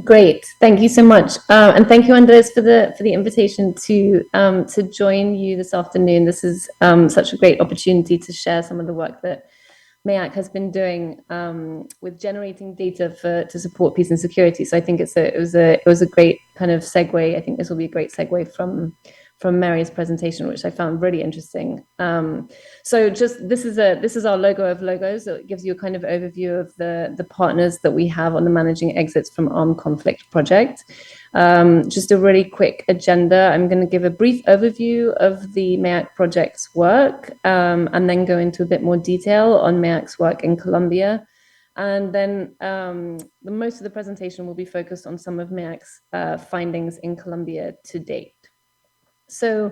Great, thank you so much, and thank you, Andres, for the invitation to join you this afternoon. This is such a great opportunity to share some of the work that MEAC has been doing with generating data to support peace and security. So I think it was a great kind of segue. I think this will be a great segue from Mary's presentation, which I found really interesting. So just this is our logo of logos. So it gives you a kind of overview of the partners that we have on the Managing Exits from Armed Conflict project. Just a really quick agenda. I'm going to give a brief overview of the MEAC project's work, and then go into a bit more detail on MEAC's work in Colombia. And then most of the presentation will be focused on some of MEAC's findings in Colombia to date. So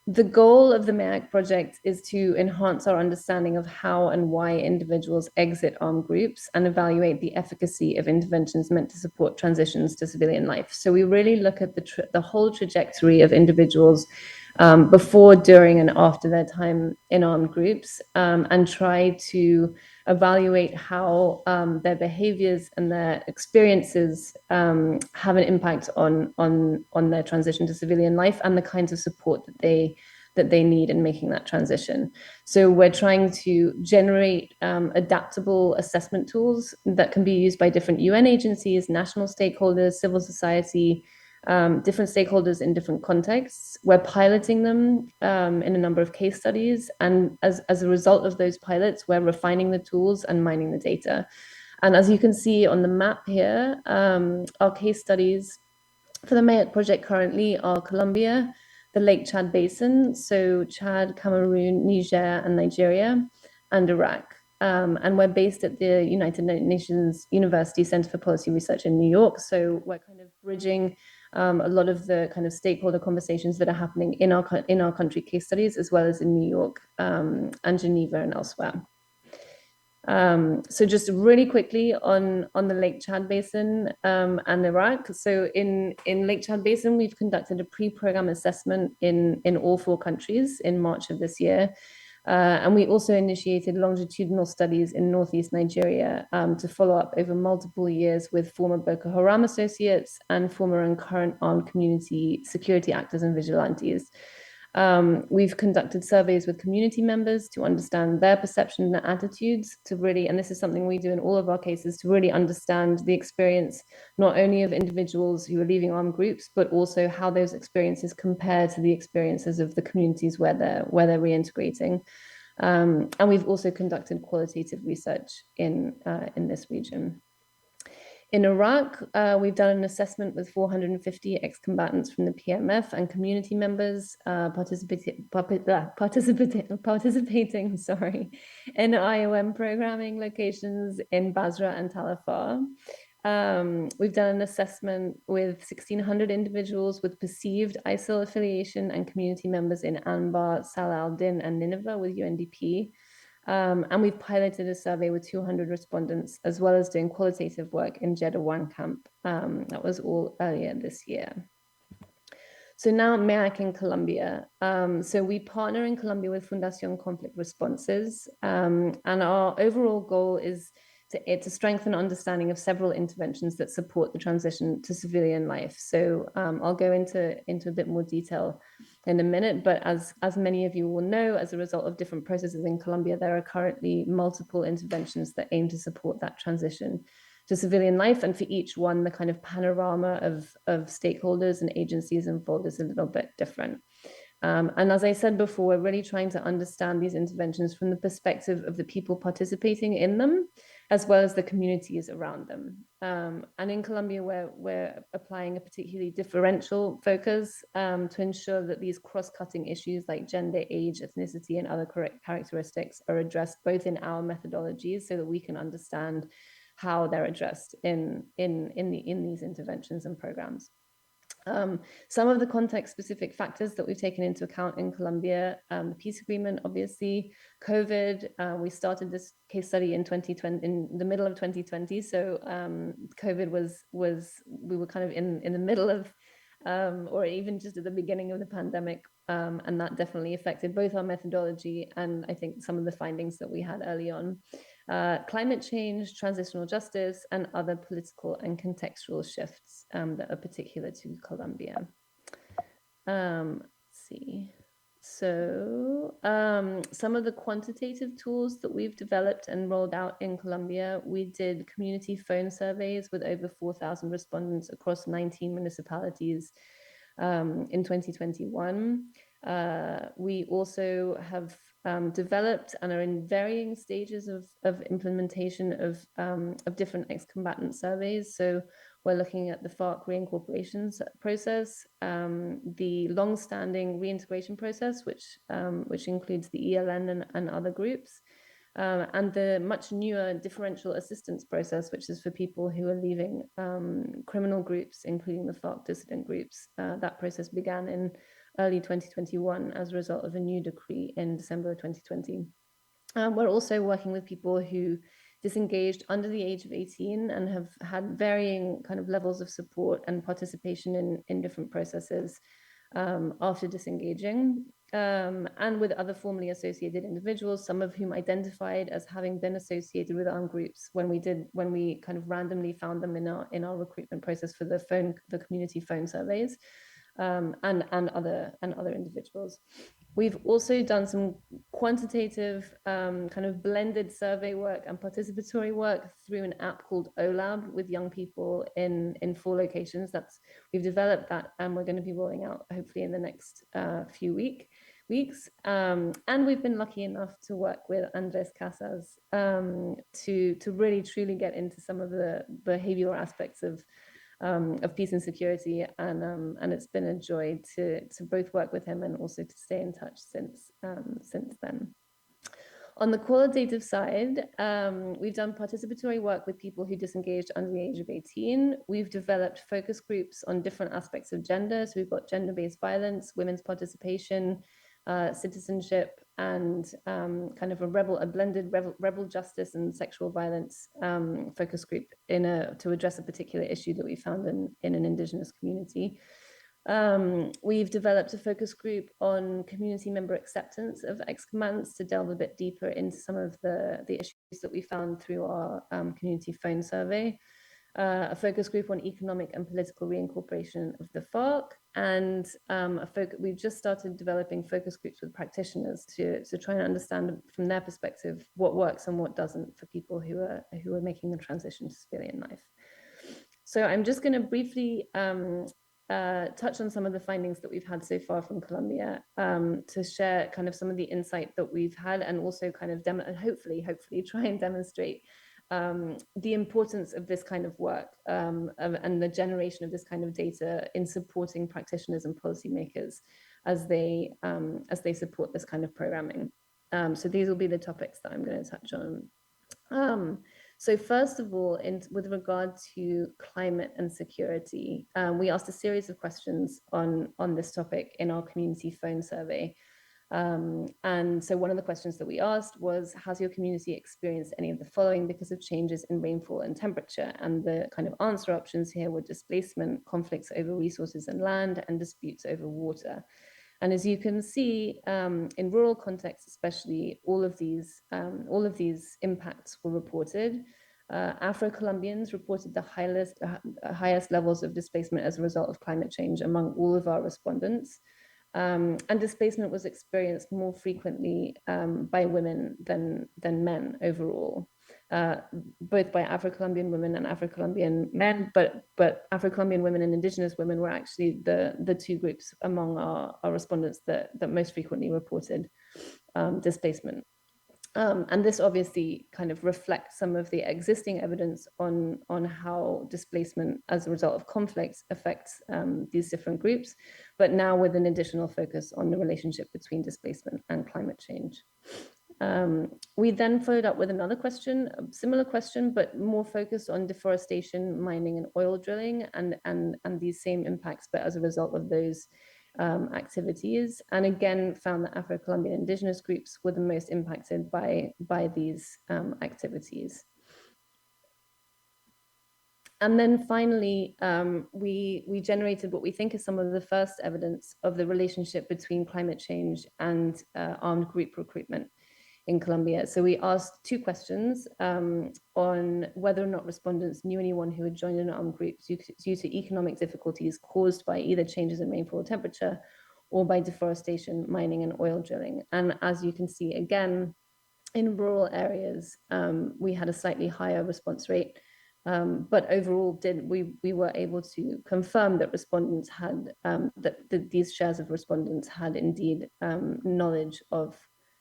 the goal of the MEAC project is to enhance our understanding of how and why individuals exit armed groups and evaluate the efficacy of interventions meant to support transitions to civilian life. So we really look at the whole trajectory of individuals before, during, and after their time in armed groups, and try to evaluate how their behaviors and their experiences have an impact on their transition to civilian life and the kinds of support that they need in making that transition. So we're trying to generate adaptable assessment tools that can be used by different UN agencies, national stakeholders, civil society, different stakeholders in different contexts. We're piloting them in a number of case studies. And as a result of those pilots, we're refining the tools and mining the data. And as you can see on the map here, our case studies for the MEAC project currently are Colombia, the Lake Chad Basin, so Chad, Cameroon, Niger, and Nigeria, and Iraq. And we're based at the United Nations University Center for Policy Research in New York. So we're kind of bridging a lot of the kind of stakeholder conversations that are happening in our country case studies, as well as in New York and Geneva and elsewhere. So just really quickly on the Lake Chad Basin and Iraq. So in Lake Chad Basin, we've conducted a pre-program assessment in all 4 countries in March of this year. And we also initiated longitudinal studies in northeast Nigeria to follow up over multiple years with former Boko Haram associates and former and current armed community security actors and vigilantes. We've conducted surveys with community members to understand their perception and attitudes to really, and this is something we do in all of our cases, to really understand the experience, not only of individuals who are leaving armed groups, but also how those experiences compare to the experiences of the communities where they're reintegrating. And we've also conducted qualitative research in this region. In Iraq, we've done an assessment with 450 ex-combatants from the PMF and community members participating in IOM programming locations in Basra and Tal Afar. We've done an assessment with 1,600 individuals with perceived ISIL affiliation and community members in Anbar, Salah al-Din, and Nineveh with UNDP. And we've piloted a survey with 200 respondents, as well as doing qualitative work in Jeddah 1 camp. That was all earlier this year. So now MEAC in Colombia. So we partner in Colombia with Fundación Conflict Responses, and our overall goal is to strengthen understanding of several interventions that support the transition to civilian life. So I'll go into a bit more detail in a minute, but as many of you will know, as a result of different processes in Colombia, there are currently multiple interventions that aim to support that transition to civilian life. And for each one, the kind of panorama of stakeholders and agencies involved is a little bit different. And as I said before, we're really trying to understand these interventions from the perspective of the people participating in them, as well as the communities around them. And in Colombia, we're applying a particularly differential focus to ensure that these cross-cutting issues like gender, age, ethnicity, and other characteristics are addressed both in our methodologies so that we can understand how they're addressed in these interventions and programs. Some of the context-specific factors that we've taken into account in Colombia, the peace agreement, obviously, COVID. We started this case study in 2020, in the middle of 2020. So COVID we were kind of in the middle of, or even just at the beginning of the pandemic, and that definitely affected both our methodology and I think some of the findings that we had early on. climate change, transitional justice, and other political and contextual shifts that are particular to Colombia. Let's see. So some of the quantitative tools that we've developed and rolled out in Colombia, we did community phone surveys with over 4,000 respondents across 19 municipalities in 2021. We also have developed and are in varying stages of implementation of different ex-combatant surveys. So we're looking at the FARC reincorporation process, the long-standing reintegration process, which includes the ELN and other groups, and the much newer differential assistance process, which is for people who are leaving criminal groups, including the FARC dissident groups. That process began in early 2021 as a result of a new decree in December of 2020. We're also working with people who disengaged under the age of 18 and have had varying kind of levels of support and participation in different processes after disengaging, and with other formally associated individuals, some of whom identified as having been associated with armed groups when we kind of randomly found them in our recruitment process for the community phone surveys, and other individuals. We've also done some quantitative kind of blended survey work and participatory work through an app called OLAB with young people in 4 locations. We've developed that, and we're going to be rolling out hopefully in the next few weeks. And we've been lucky enough to work with Andres Casas to really truly get into some of the behavioral aspects of peace and security, and it's been a joy to both work with him and also to stay in touch since then. On the qualitative side, we've done participatory work with people who disengaged under the age of 18. We've developed focus groups on different aspects of gender. So we've got gender-based violence, women's participation, citizenship, and kind of a blended rebel justice and sexual violence focus group to address a particular issue that we found in an Indigenous community. We've developed a focus group on community member acceptance of ex-combatants to delve a bit deeper into some of the issues that we found through our community phone survey. A focus group on economic and political reincorporation of the FARC, and we've just started developing focus groups with practitioners to try and understand from their perspective what works and what doesn't for people who are making the transition to civilian life. So I'm just going to briefly touch on some of the findings that we've had so far from Colombia, to share kind of some of the insight that we've had, and also kind of hopefully try and demonstrate the importance of this kind of work and the generation of this kind of data in supporting practitioners and policymakers as they support this kind of programming. So these will be the topics that I'm going to touch on. So first of all, with regard to climate and security, we asked a series of questions on this topic in our community phone survey. And so one of the questions that we asked was, has your community experienced any of the following because of changes in rainfall and temperature? And the kind of answer options here were displacement, conflicts over resources and land, and disputes over water. And as you can see, in rural contexts especially, all of these impacts were reported. Afro-Colombians reported the highest levels of displacement as a result of climate change among all of our respondents. And displacement was experienced more frequently by women than men overall, both by Afro-Colombian women and Afro-Colombian men, but Afro-Colombian women and Indigenous women were actually the 2 groups among our respondents that most frequently reported displacement. And this obviously kind of reflects some of the existing evidence on how displacement as a result of conflicts affects these different groups, but now with an additional focus on the relationship between displacement and climate change. We then followed up with another question, a similar question, but more focused on deforestation, mining, and oil drilling, and these same impacts, but as a result of those activities, and again found that Afro-Colombian Indigenous groups were the most impacted by these activities. And then finally, we generated what we think is some of the first evidence of the relationship between climate change and armed group recruitment Colombia. So we asked 2 questions on whether or not respondents knew anyone who had joined an armed group due to economic difficulties caused by either changes in rainfall or temperature or by deforestation, mining, and oil drilling. And as you can see, again, in rural areas, we had a slightly higher response rate. But overall, we were able to confirm that respondents had, that these shares of respondents had indeed knowledge of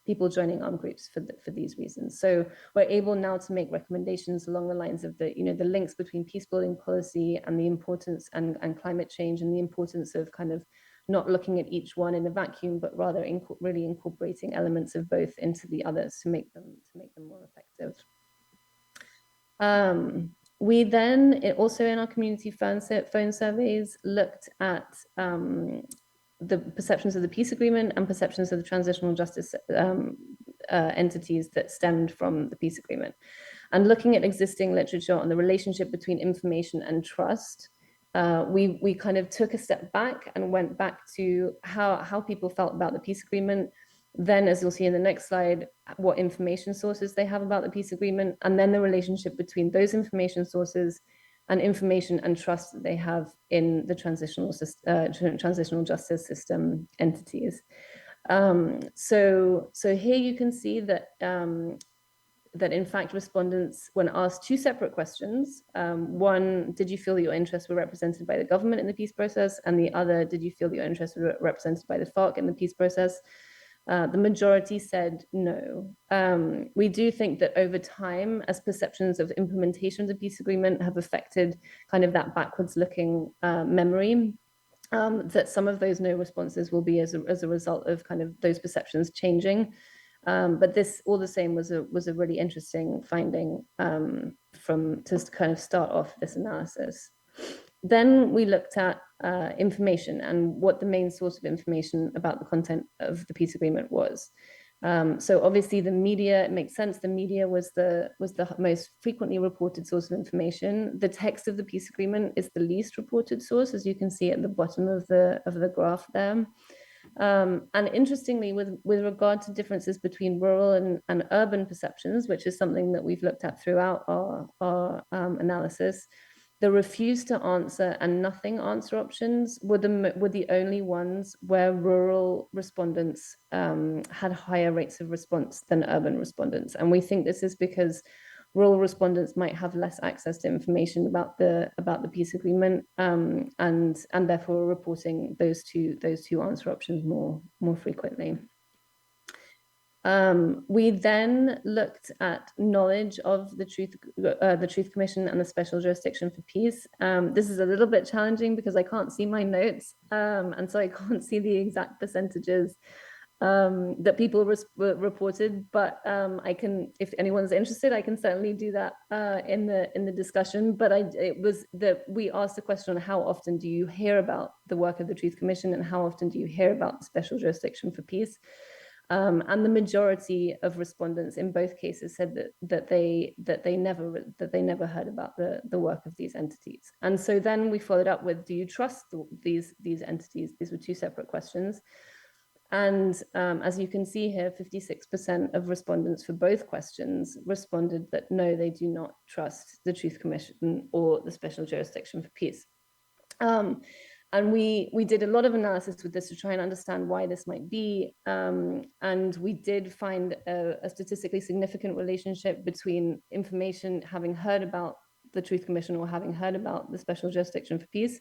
people joining armed groups for these reasons. So we're able now to make recommendations along the lines of the links between peace building policy and the importance and climate change, and the importance of kind of not looking at each one in a vacuum, but rather really incorporating elements of both into the others to make them more effective. We then also in our community phone surveys looked at the perceptions of the peace agreement and perceptions of the transitional justice entities that stemmed from the peace agreement. And looking at existing literature on the relationship between information and trust, we kind of took a step back and went back to how people felt about the peace agreement. Then, as you'll see in the next slide, what information sources they have about the peace agreement, and then the relationship between those information sources and information and trust that they have in the transitional justice system entities. So here you can see that that in fact respondents, when asked 2 separate questions, one, did you feel that your interests were represented by the government in the peace process? And the other, did you feel that your interests were represented by the FARC in the peace process? The majority said no. We do think that over time, as perceptions of implementation of the peace agreement have affected kind of that backwards looking memory, that some of those no responses will be as a result of kind of those perceptions changing. But this, all the same, was a really interesting finding to kind of start off this analysis. Then we looked at information and what the main source of information about the content of the peace agreement was. So obviously the media, it makes sense. The media was the most frequently reported source of information. The text of the peace agreement is the least reported source, as you can see at the bottom of the graph there. And interestingly, with regard to differences between rural and urban perceptions, which is something that we've looked at throughout our analysis, the refuse to answer and nothing answer options were the only ones where rural respondents had higher rates of response than urban respondents. And we think this is because rural respondents might have less access to information about the peace agreement, and therefore reporting those two answer options more frequently. We then looked at knowledge of the Truth Commission and the Special Jurisdiction for Peace. This is a little bit challenging because I can't see my notes, and so I can't see the exact percentages that people reported, but I can, if anyone's interested, I can certainly do that in the discussion. But it was that we asked the question on how often do you hear about the work of the Truth Commission and how often do you hear about the Special Jurisdiction for Peace? And the majority of respondents in both cases said that they never heard about the work of these entities. And so then we followed up with, do you trust these entities? These were 2 separate questions. And as you can see here, 56% of respondents for both questions responded that no, they do not trust the Truth Commission or the Special Jurisdiction for Peace. And we did a lot of analysis with this to try and understand why this might be. And we did find a statistically significant relationship between information, having heard about the Truth Commission or having heard about the Special Jurisdiction for Peace,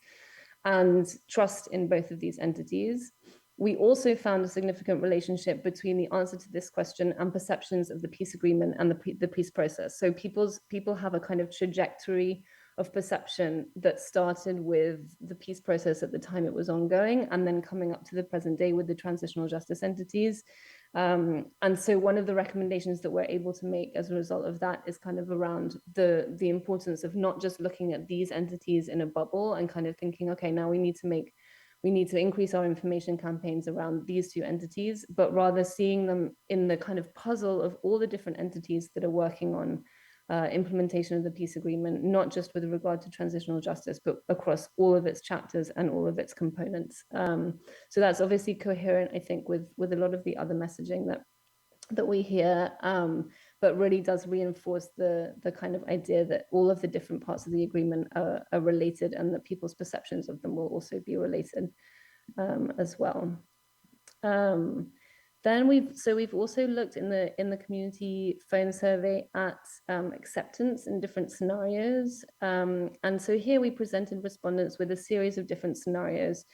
and trust in both of these entities. We also found a significant relationship between the answer to this question and perceptions of the peace agreement and the peace process. So people have a kind of trajectory of perception that started with the peace process at the time it was ongoing, and then coming up to the present day with the transitional justice entities. And so one of the recommendations that we're able to make as a result of that is kind of around the importance of not just looking at these entities in a bubble and kind of thinking, okay, now we need to increase our information campaigns around these 2 entities, but rather seeing them in the kind of puzzle of all the different entities that are working on implementation of the peace agreement, not just with regard to transitional justice, but across all of its chapters and all of its components. So that's obviously coherent, I think, with a lot of the other messaging that we hear, but really does reinforce the kind of idea that all of the different parts of the agreement are related, and that people's perceptions of them will also be related as well. Then we've also looked in the community phone survey at acceptance in different scenarios, and so here we presented respondents with a series of different scenarios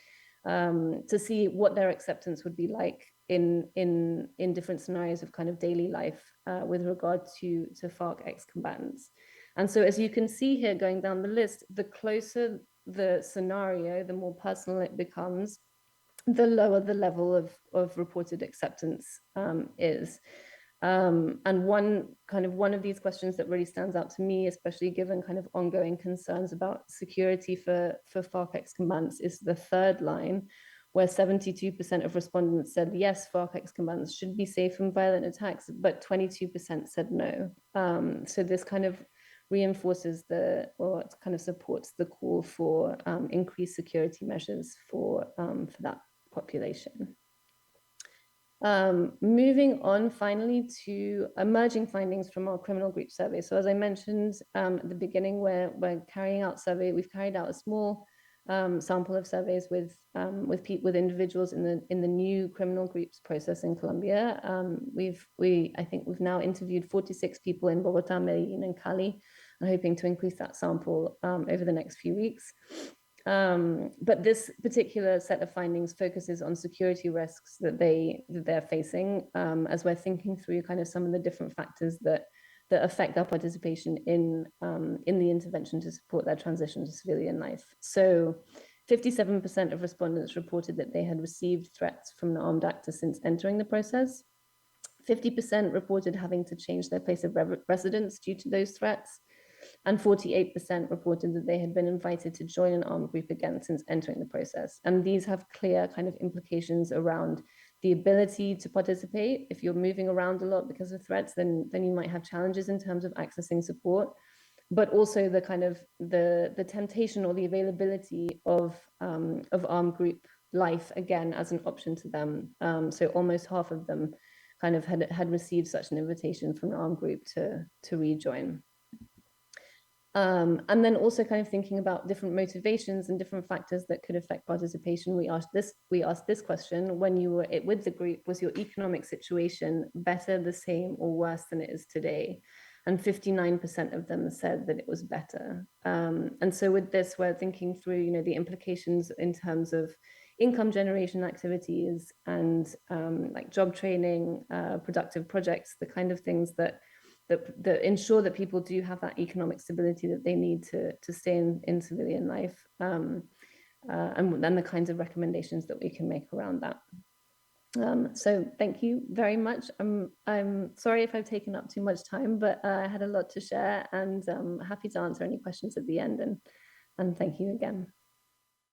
to see what their acceptance would be like in different scenarios of kind of daily life with regard to FARC ex-combatants. And so as you can see here, going down the list, the closer the scenario, the more personal it becomes, the lower the level of reported acceptance is. And one of these questions that really stands out to me, especially given kind of ongoing concerns about security for FARC ex-combatants, is the third line, where 72% of respondents said yes, FARC ex-combatants should be safe from violent attacks, but 22% said no. So this kind of reinforces or it kind of supports the call for increased security measures for that population. Moving on finally to emerging findings from our criminal group survey. So as I mentioned at the beginning, we're carrying out survey. We've carried out a small sample of surveys with individuals in the new criminal groups process in Colombia. I think we've now interviewed 46 people in Bogota, Medellin, and Cali, and hoping to increase that sample over the next few weeks. But this particular set of findings focuses on security risks that they're facing, as we're thinking through kind of some of the different factors that affect our participation in the intervention to support their transition to civilian life. So 57% of respondents reported that they had received threats from an armed actor since entering the process. 50% reported having to change their place of residence due to those threats. And 48% reported that they had been invited to join an armed group again since entering the process. And these have clear kind of implications around the ability to participate. If you're moving around a lot because of threats, then you might have challenges in terms of accessing support, but also the kind of the temptation or the availability of armed group life again as an option to them. So almost half of them kind of had received such an invitation from an armed group to rejoin. And then also kind of thinking about different motivations and different factors that could affect participation. We asked this question: when you were with the group, was your economic situation better, the same, or worse than it is today? And 59% of them said that it was better. And so with this, we're thinking through, you know, the implications in terms of income generation activities and like job training, productive projects, the kind of things that ensure that people do have that economic stability that they need to stay in civilian life, and then the kinds of recommendations that we can make around that. So thank you very much. I'm sorry if I've taken up too much time, but I had a lot to share, and I'm happy to answer any questions at the end. And thank you again.